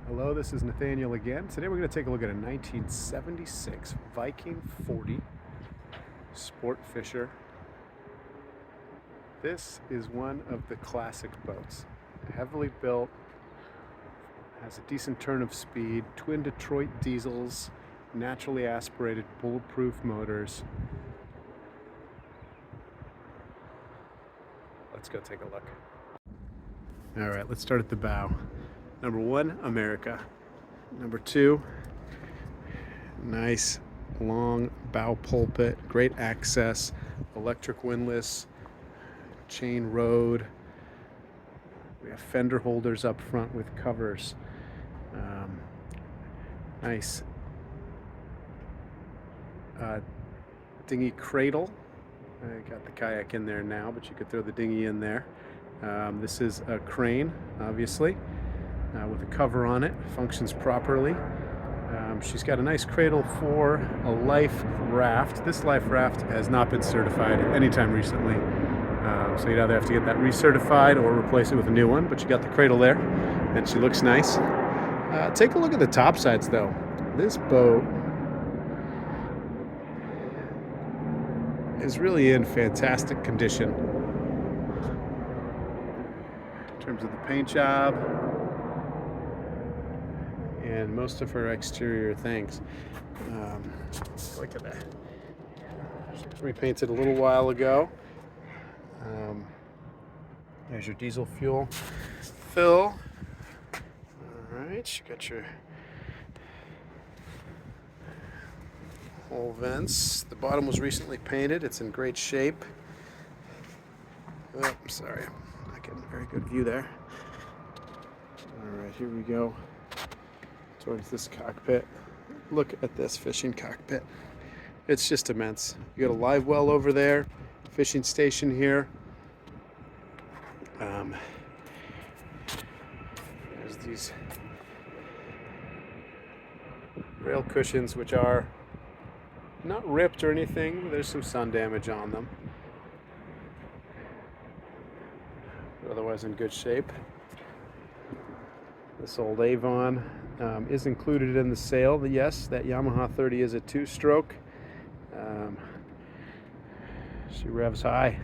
Hello, this is Nathaniel again. Today we're going to take a look at a 1976 Viking 40 Sportfisher. This is one of the classic boats. Heavily built, has a decent turn of speed, twin Detroit diesels, naturally aspirated bulletproof motors. Let's go take a look. All right, let's start at the bow. Number one, America. Number two, nice long bow pulpit, great access, electric windlass, chain rode. We have fender holders up front with covers. Nice dinghy cradle. I got the kayak in there now, but you could throw the dinghy in there. This is a crane, obviously. With a cover on it, functions properly. She's got a nice cradle for a life raft. This life raft has not been certified anytime recently, so you'd either have to get that recertified or replace it with a new one, but you got the cradle there, and she looks nice. Take a look at the top sides though. This boat is really in fantastic condition in terms of the paint job and most of her exterior things. Look at that. She was repainted a little while ago. There's your diesel fuel fill. All right, you got your whole vents. The bottom was recently painted. It's in great shape. Oh, I'm sorry, I'm not getting a very good view there. All right, here we go towards this cockpit. Look at this fishing cockpit. It's just immense. You got a live well over there, fishing station here. There's these rail cushions, which are not ripped or anything. There's some sun damage on them, but otherwise in good shape. This old Avon is included in the sale. Yes, that Yamaha 30 is a two-stroke. She revs high.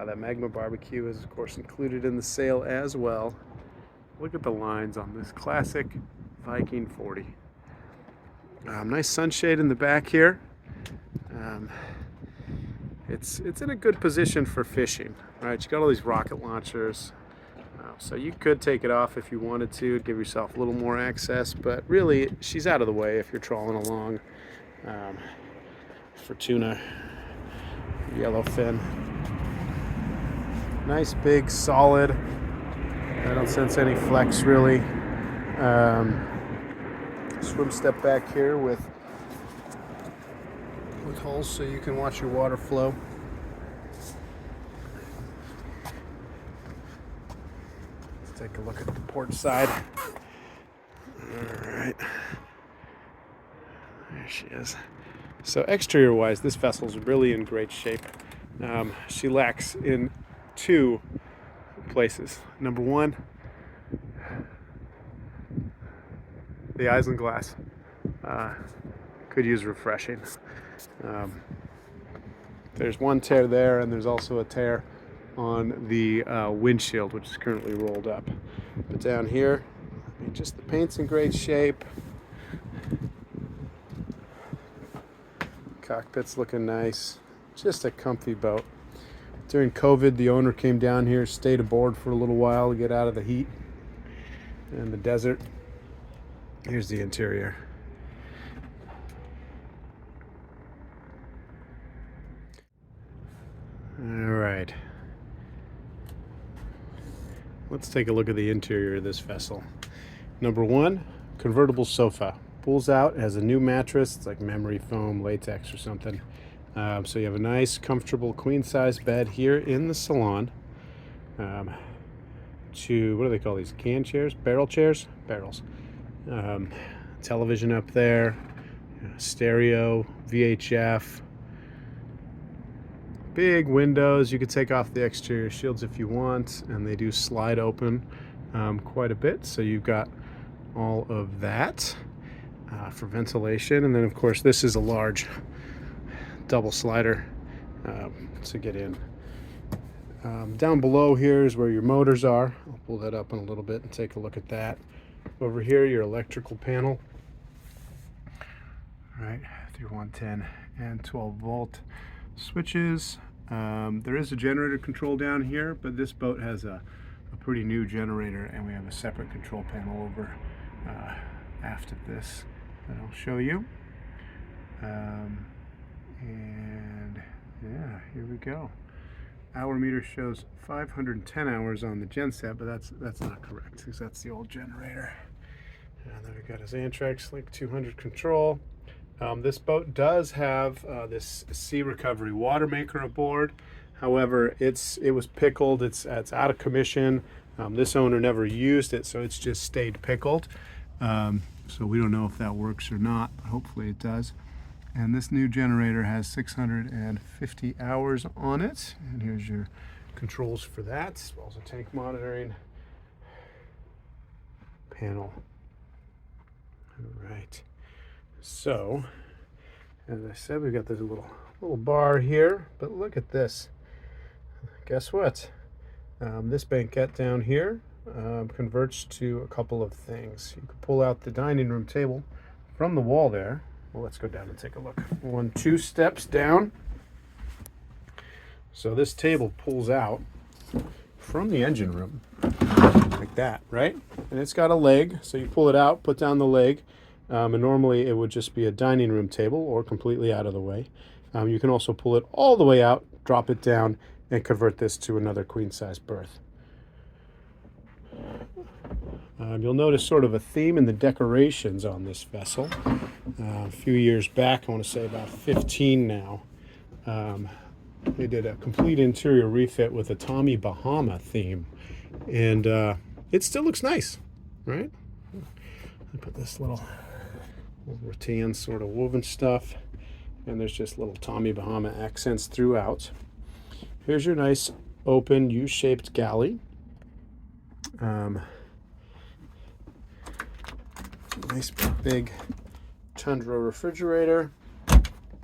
That Magma barbecue is, of course, included in the sale as well. Look at the lines on this classic Viking 40. Nice sunshade in the back here. It's in a good position for fishing. Right, you got all these rocket launchers. So you could take it off if you wanted to, give yourself a little more access, but really she's out of the way if you're trawling along for tuna, yellowfin. Nice, big, solid. I don't sense any flex really. Swim step back here with holes so you can watch your water flow. Take a look at the port side. All right, there she is. So exterior wise, this vessel's really in great shape. She lacks in two places. Number one, the isinglass could use refreshing. There's one tear there, and there's also a tear on the windshield, which is currently rolled up. But down here, I mean, just the paint's in great shape. Cockpit's looking nice. Just a comfy boat. During COVID, the owner came down here, stayed aboard for a little while to get out of the heat and the desert. Here's the interior. All right. Let's take a look at the interior of this vessel. Number one, convertible sofa. Pulls out, it has a new mattress. It's like memory foam, latex or something. So you have a nice, comfortable queen-size bed here in the salon. What do they call these? Can chairs? Barrel chairs? Barrels. Television up there. Stereo, VHF. Big windows. You could take off the exterior shields if you want, and they do slide open quite a bit. So you've got all of that for ventilation. And then of course this is a large double slider to get in. Down below here is where your motors are. I'll pull that up in a little bit and take a look at that. Over here, your electrical panel. Right, through 110 and 12 volt switches. There is a generator control down here, but this boat has a pretty new generator, and we have a separate control panel over aft of this that I'll show you. And yeah, here we go. Hour meter shows 510 hours on the genset, but that's not correct because that's the old generator. And then we've got his Antrax Link 200 control. This boat does have this sea recovery water maker aboard. However, it was pickled. It's out of commission. This owner never used it, so it's just stayed pickled. So we don't know if that works or not, but hopefully it does. And this new generator has 650 hours on it. And here's your controls for that, as well as a tank monitoring panel. All right. So, as I said, we've got this little bar here, but look at this. Guess what? This banquette down here converts to a couple of things. You can pull out the dining room table from the wall there. Well, let's go down and take a look. 2 steps down. So this table pulls out from the engine room like that, right? And it's got a leg, so you pull it out, put down the leg, and normally it would just be a dining room table or completely out of the way. You can also pull it all the way out, drop it down, and convert this to another queen-size berth. You'll notice sort of a theme in the decorations on this vessel. A few years back, I want to say about 15 now, they did a complete interior refit with a Tommy Bahama theme, and it still looks nice, right? I put this little rattan sort of woven stuff, and there's just little Tommy Bahama accents throughout. Here's your nice open U-shaped galley. Nice big Tundra refrigerator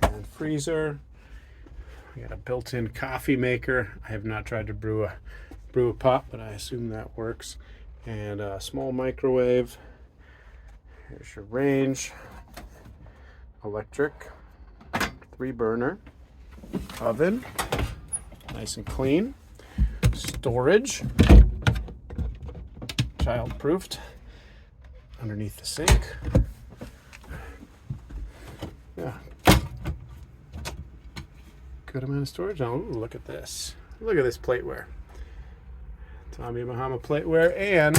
and freezer. We got a built-in coffee maker. I have not tried to brew a pot, but I assume that works. And a small microwave. Here's your range. Electric, 3-burner, oven, nice and clean. Storage, child-proofed. Underneath the sink. Yeah. Good amount of storage. Oh, ooh, look at this. Look at this plateware. Tommy Bahama plateware and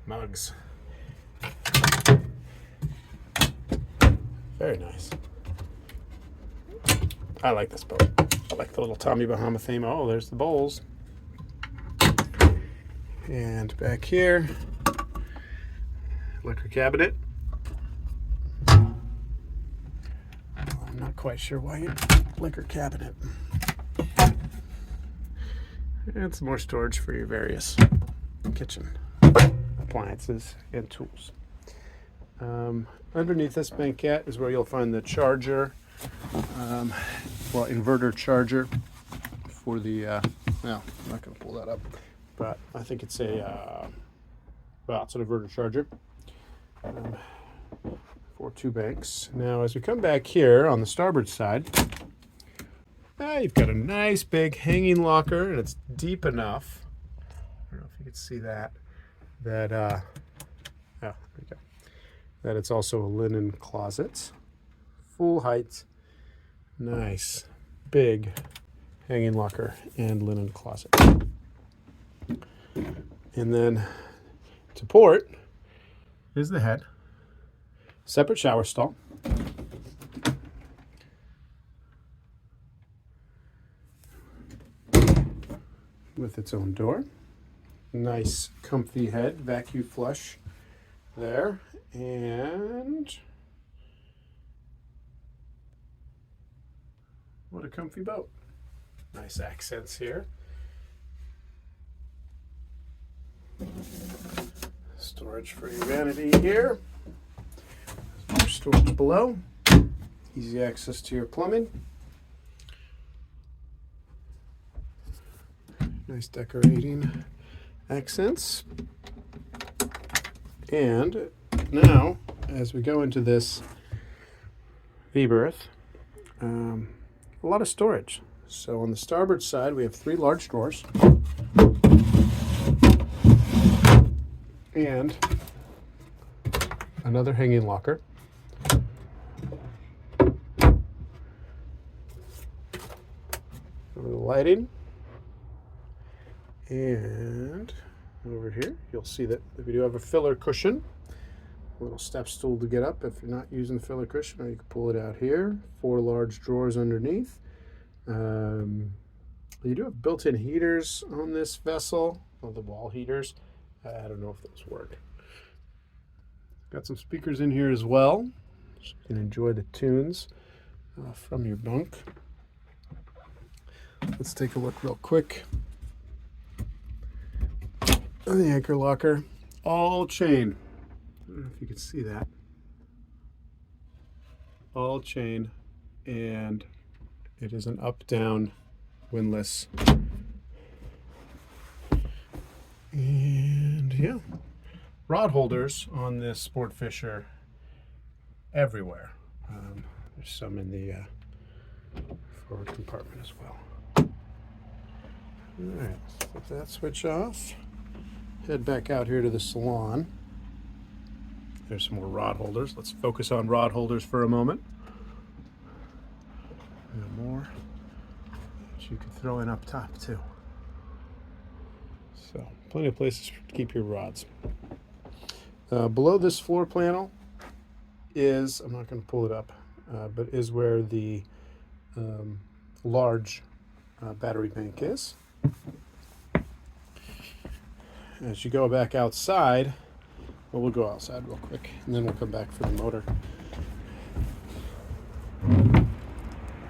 mugs. Very nice. I like this boat. I like the little Tommy Bahama theme. Oh, there's the bowls. And back here, liquor cabinet. I'm not quite sure why you liquor cabinet. And some more storage for your various kitchen appliances and tools. Underneath this banquette is where you'll find the charger, inverter charger for the, no, I'm not going to pull that up. But I think it's it's an inverter charger for 2 banks. Now, as we come back here on the starboard side, you've got a nice big hanging locker, and it's deep enough. I don't know if you can see that. There we go. That it's also a linen closet, full height, nice big hanging locker and linen closet. And then to port is the head. Separate shower stall. With its own door. Nice comfy head, vacuum flush there. And what a comfy boat. Nice accents here. Storage for your vanity here. More storage below. Easy access to your plumbing. Nice decorating accents. And now, as we go into this V-berth, a lot of storage. So on the starboard side, we have 3 large drawers and another hanging locker. Over the lighting. And over here, you'll see that we do have a filler cushion. A little step stool to get up if you're not using the filler cushion, or you can pull it out here. 4 large drawers underneath. You do have built-in heaters on this vessel, the wall heaters. I don't know if those work. Got some speakers in here as well, so you can enjoy the tunes from your bunk. Let's take a look real quick. The anchor locker, all chain. I don't know if you can see that. All chain, and it is an up-down windlass. And yeah, rod holders on this Sportfisher everywhere. There's some in the forward compartment as well. All right, let's flip that switch off. Head back out here to the salon. There's some more rod holders. Let's focus on rod holders for a moment. And more that you can throw in up top too. So plenty of places to keep your rods. Below this floor panel is, I'm not going to pull it up, but is where the large battery bank is. As you go back outside, well, we'll go outside real quick, and then we'll come back for the motor.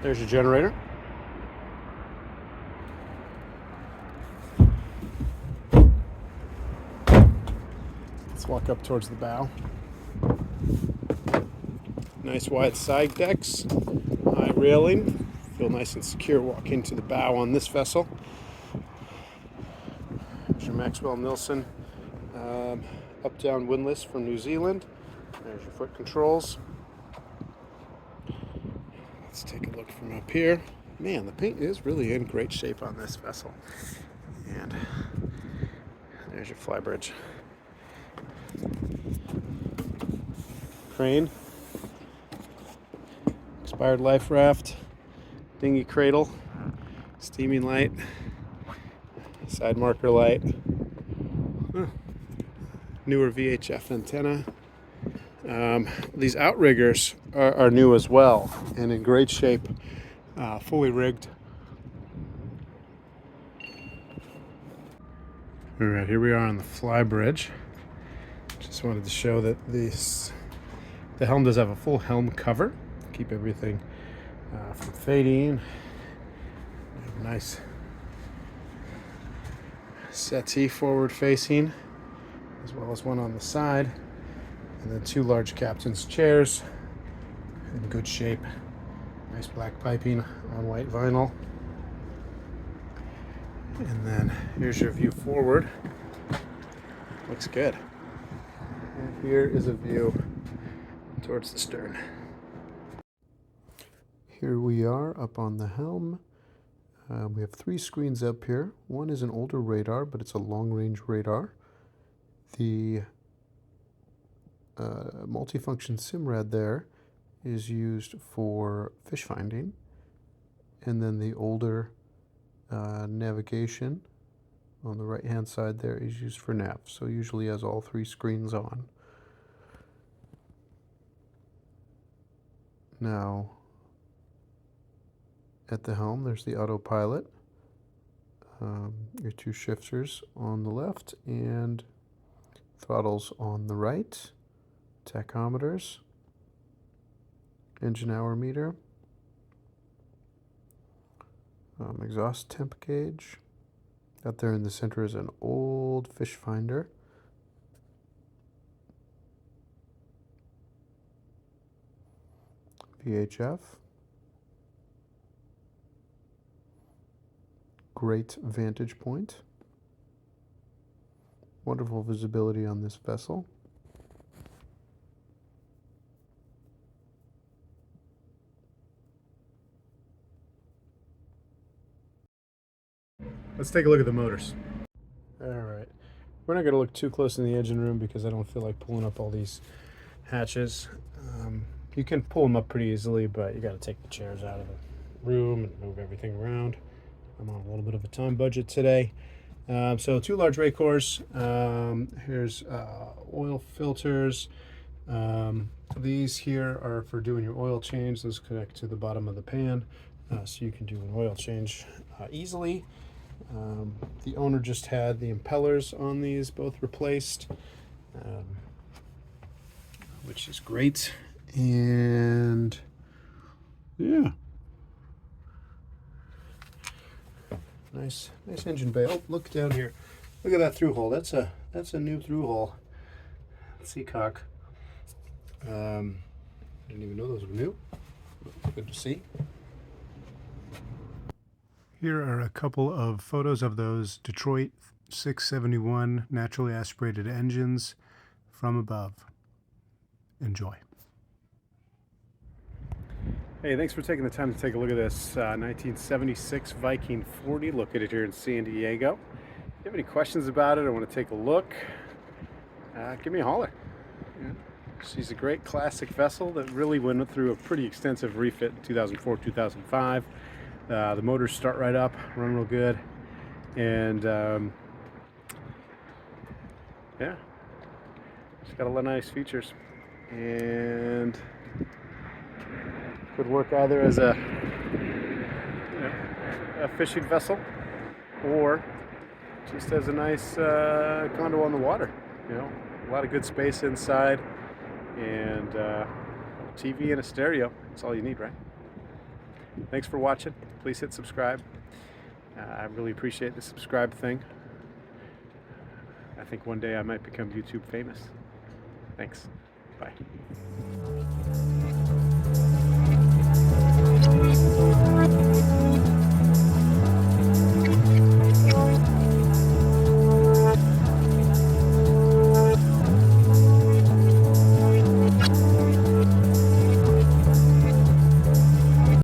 There's your generator. Let's walk up towards the bow. Nice wide side decks, high railing. Feel nice and secure walking to the bow on this vessel. There's your Maxwell Nilsson up-down windlass from New Zealand. There's your foot controls. Let's take a look from up here. Man, the paint is really in great shape on this vessel. And there's your flybridge. Crane. Expired life raft. Dinghy cradle. Steaming light. Side marker light. Newer VHF antenna. These outriggers are new as well and in great shape, fully rigged. All right, here we are on the flybridge. Just wanted to show that the helm does have a full helm cover, keep everything from fading. Nice settee forward facing, as well as one on the side, and then 2 large captain's chairs in good shape. Nice black piping on white vinyl. And then here's your view forward. Looks good. And here is a view towards the stern. Here we are up on the helm. We have 3 screens up here. One is an older radar, but it's a long-range radar. The multifunction SIMRAD there is used for fish finding, and then the older navigation on the right-hand side there is used for nav. So usually has all 3 screens on. Now, at the helm, there's the autopilot, your 2 shifters on the left, and throttles on the right, tachometers, engine hour meter, exhaust temp gauge. Out there in the center is an old old fish finder. VHF. Great vantage point. Wonderful visibility on this vessel. Let's take a look at the motors. All right. We're not going to look too close in the engine room because I don't feel like pulling up all these hatches. You can pull them up pretty easily, but you got to take the chairs out of the room and move everything around. I'm on a little bit of a time budget today. So 2 large rake cores. Here's oil filters. These here are for doing your oil change. Those connect to the bottom of the pan, so you can do an oil change easily. The owner just had the impellers on these both replaced, which is great. And yeah, nice engine bay. Oh, look down here. Look at that through hole. That's a new through hole. Seacock. I didn't even know those were new. Good to see. Here are a couple of photos of those Detroit 671 naturally aspirated engines from above. Enjoy. Hey, thanks for taking the time to take a look at this 1976 Viking 40 located here in San Diego. If you have any questions about it or want to take a look, give me a holler. Yeah. She's a great classic vessel that really went through a pretty extensive refit in 2004, 2005. The motors start right up, run real good, and yeah, she's got a lot of nice features, and could work either as a fishing vessel or just as a nice condo on the water. A lot of good space inside, and TV and a stereo. That's all you need, right? Thanks for watching. Please hit subscribe. I really appreciate the subscribe thing. I think one day I might become YouTube famous. Thanks. Bye.